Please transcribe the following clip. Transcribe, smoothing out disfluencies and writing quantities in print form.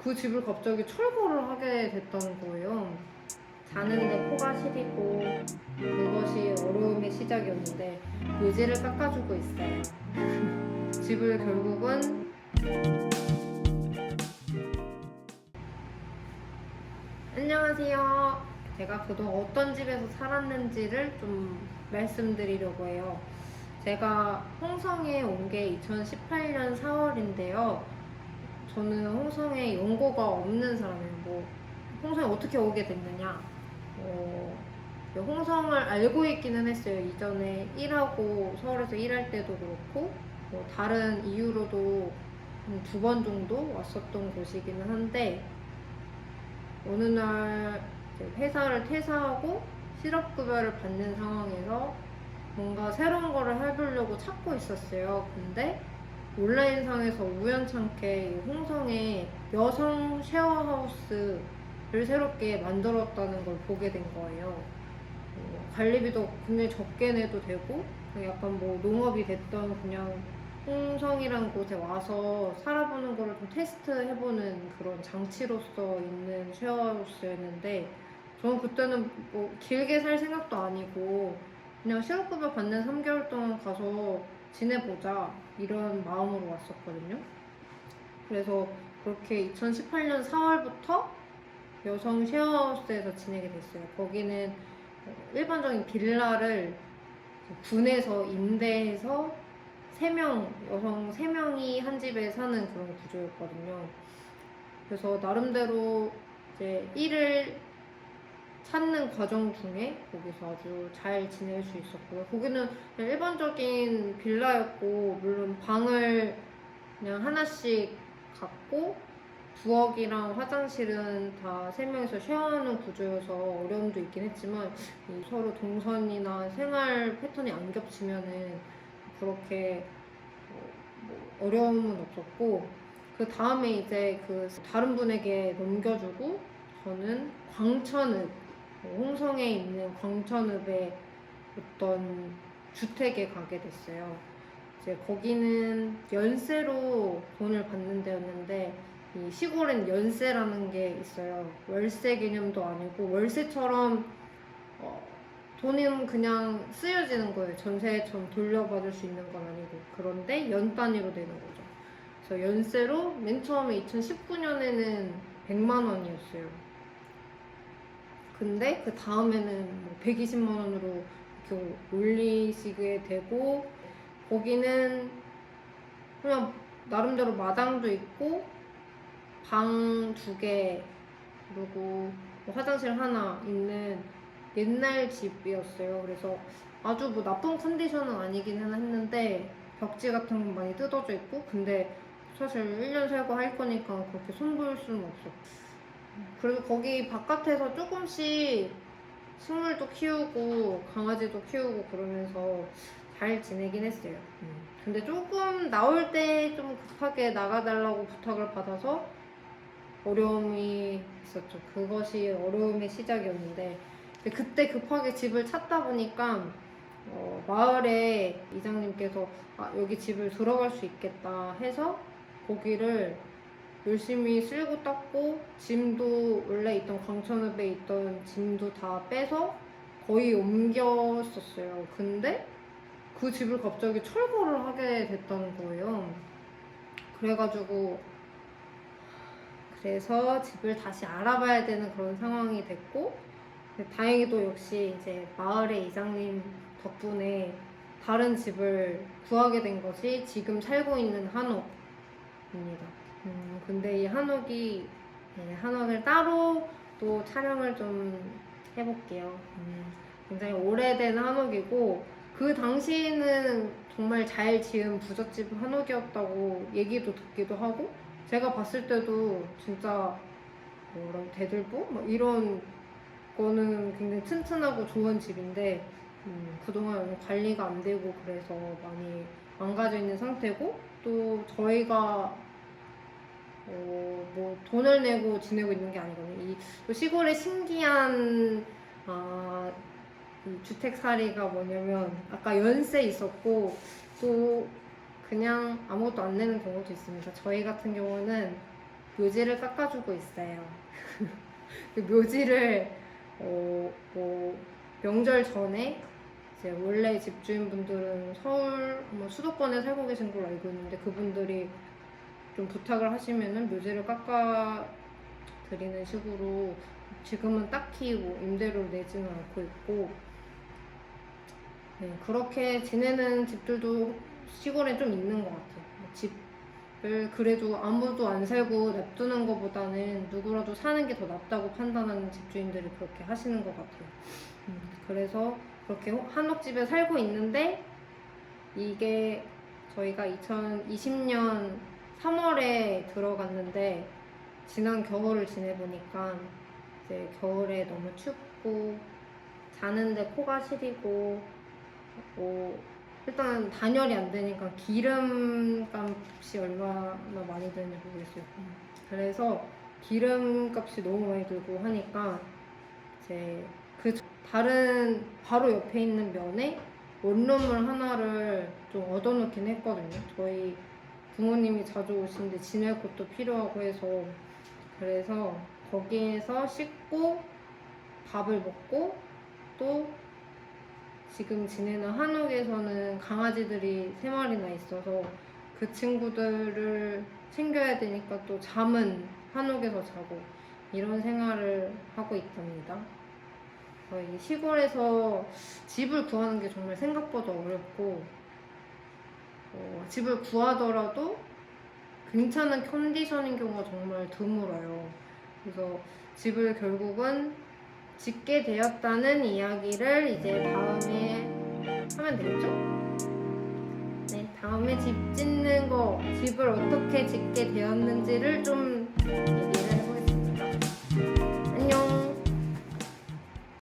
그 집을 갑자기 철거를 하게 됐다는 거예요. 자는데 코가 시리고 그것이 어려움의 시작이었는데 의지를 깎아주고 있어요. 집을 결국은 안녕하세요. 제가 그동안 어떤 집에서 살았는지를 좀 말씀드리려고 해요. 제가 홍성에 온 게 2018년 4월인데요. 저는 홍성에 연고가 없는 사람이에요. 홍성에 어떻게 오게 됐느냐? 홍성을 알고 있기는 했어요. 이전에 일하고 서울에서 일할 때도 그렇고 다른 이유로도 한 2번 정도 왔었던 곳이기는 한데 어느 날 회사를 퇴사하고 실업급여를 받는 상황에서 뭔가 새로운 거를 해보려고 찾고 있었어요. 근데 온라인상에서 우연찮게 홍성에 여성 쉐어하우스를 새롭게 만들었다는 걸 보게 된 거예요. 관리비도 굉장히 적게 내도 되고 약간 농업이 됐던 그냥 홍성이라는 곳에 와서 살아보는 거를 좀 테스트해보는 그런 장치로서 있는 쉐어하우스였는데 저는 그때는 길게 살 생각도 아니고 그냥 실업급여 받는 3개월 동안 가서 지내보자 이런 마음으로 왔었거든요. 그래서 그렇게 2018년 4월부터 여성 쉐어하우스에서 지내게 됐어요. 거기는 일반적인 빌라를 분해서 임대해서 3명, 여성 3명이 한 집에 사는 그런 구조였거든요. 그래서 나름대로 이제 일을 찾는 과정 중에 거기서 아주 잘 지낼 수 있었고요. 거기는 그냥 일반적인 빌라였고, 물론 방을 그냥 하나씩 갖고, 부엌이랑 화장실은 다 3명이서 쉐어하는 구조여서 어려움도 있긴 했지만, 서로 동선이나 생활 패턴이 안 겹치면은 그렇게 어려움은 없었고, 그 다음에 이제 그 다른 분에게 넘겨주고, 저는 광천읍, 홍성에 있는 광천읍의 어떤 주택에 가게 됐어요. 이제 거기는 연세로 돈을 받는 데였는데 이 시골엔 연세라는 게 있어요. 월세 개념도 아니고 월세처럼 돈은 그냥 쓰여지는 거예요. 전세처럼 돌려받을 수 있는 건 아니고. 그런데 연 단위로 되는 거죠. 그래서 연세로 맨 처음에 2019년에는 100만 원이었어요. 근데 그 다음에는 120만 원으로 이렇게 올리시게 되고 거기는 그냥 나름대로 마당도 있고 방 2개 그리고 화장실 하나 있는 옛날 집이었어요. 그래서 아주 나쁜 컨디션은 아니기는 했는데 벽지 같은 건 많이 뜯어져 있고 근데 사실 1년 살고 할 거니까 그렇게 손볼 수는 없었고 그래도 거기 바깥에서 조금씩 식물도 키우고 강아지도 키우고 그러면서 잘 지내긴 했어요. 근데 조금 나올 때 좀 급하게 나가달라고 부탁을 받아서 어려움이 있었죠. 그것이 어려움의 시작이었는데 그때 급하게 집을 찾다 보니까 마을에 이장님께서 여기 집을 들어갈 수 있겠다 해서 거기를 열심히 쓸고 닦고 짐도 원래 있던 광천읍에 있던 짐도 다 빼서 거의 옮겼었어요. 근데 그 집을 갑자기 철거를 하게 됐다는 거예요. 그래서 집을 다시 알아봐야 되는 그런 상황이 됐고 다행히도 역시 이제 마을의 이장님 덕분에 다른 집을 구하게 된 것이 지금 살고 있는 한옥입니다. 근데 이 한옥을 따로 또 촬영을 좀 해볼게요. 굉장히 오래된 한옥이고 그 당시에는 정말 잘 지은 부잣집 한옥이었다고 얘기도 듣기도 하고 제가 봤을 때도 진짜 대들보? 이런 거는 굉장히 튼튼하고 좋은 집인데 그동안 관리가 안 되고 그래서 많이 망가져 있는 상태고 또 저희가 돈을 내고 지내고 있는 게 아니거든요. 또 시골의 신기한 이 주택살이가 뭐냐면 아까 연세 있었고 또 그냥 아무것도 안 내는 경우도 있습니다. 저희 같은 경우는 묘지를 깎아주고 있어요. 그 묘지를 뭐 명절 전에 이제 원래 집주인분들은 서울 뭐 수도권에 살고 계신 걸로 알고 있는데 그분들이 좀 부탁을 하시면은 묘지를 깎아 드리는 식으로 지금은 딱히 뭐 임대료를 내지는 않고 있고, 네, 그렇게 지내는 집들도 시골에 좀 있는 것 같아요. 집을 그래도 아무도 안 살고 냅두는 것보다는 누구라도 사는 게 더 낫다고 판단하는 집주인들이 그렇게 하시는 것 같아요. 그래서 그렇게 한옥집에 살고 있는데, 이게 저희가 2020년 3월에 들어갔는데 지난 겨울을 지내보니까 이제 겨울에 너무 춥고 자는데 코가 시리고 일단 단열이 안 되니까 기름값이 얼마나 많이 드는지 모르겠어요. 그래서 기름값이 너무 많이 들고 하니까 이제 그 다른 바로 옆에 있는 면에 원룸을 하나를 좀 얻어놓긴 했거든요. 저희 부모님이 자주 오시는데 지낼 곳도 필요하고 해서, 그래서 거기에서 씻고 밥을 먹고, 또 지금 지내는 한옥에서는 강아지들이 3마리나 있어서 그 친구들을 챙겨야 되니까 또 잠은 한옥에서 자고 이런 생활을 하고 있답니다. 이 시골에서 집을 구하는 게 정말 생각보다 어렵고, 집을 구하더라도 괜찮은 컨디션인 경우가 정말 드물어요. 그래서 집을 결국은 짓게 되었다는 이야기를 이제 다음에 하면 되겠죠? 네, 다음에 집 짓는 거, 집을 어떻게 짓게 되었는지를 좀